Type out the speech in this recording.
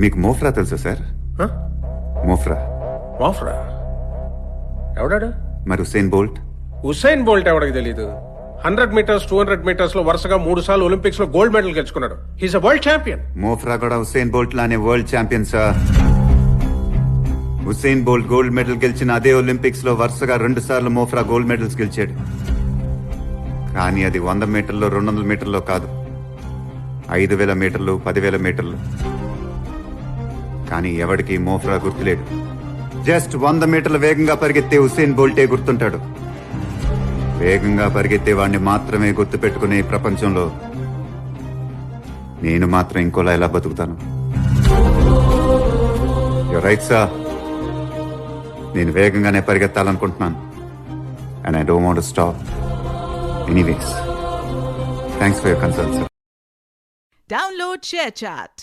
మీకు మోఫ్రా తెలుసా సార్? మోఫ్రా మోఫ్రా ఎవడాడు? మరి హుసేన్ బోల్ట్. హుసైన్ బోల్ట్ ఎవడికి తెలీదు. 100 మీటర్స్ 200 మీటర్స్ లో వరుసగా 3 సార్లు ఒలింపిక్స్ లో గోల్డ్ మెడల్ గెలుచుకున్నాడు. He's a world champion. Mo Farah కూడా హుసేన్ బోల్ట్ లానే world champion sir. Usain Bolt gold medal గెలిచిన అదే ఒలింపిక్స్ లో వరుసగా 2 సార్లు మోఫ్రా గోల్డ్ మెడల్స్ గెలిచాడు. కానీ అది 100 మీటర్లో 200 మీటర్లో కాదు, 5000 మీటర్లు 10,000 మీటర్లు. కానీ ఎవడికి మోఫ్రా గుర్తులేడు. జస్ట్ 100 మీటర్ల వేగంగా పరిగెత్తే హుసేన్ బోల్టే గుర్తుంటాడు. వేగంగా పరిగెత్తే వాడిని మాత్రమే గుర్తు పెట్టుకునే ఈ ప్రపంచంలో నేను మాత్రం ఇంకోలా ఎలా బతుకుతాను? రైట్ సార్, నేను వేగంగానే పరిగెత్తాలనుకుంటున్నాను. And I don't want to stop. Anyways, thanks for your concern sir. Download ShareChat.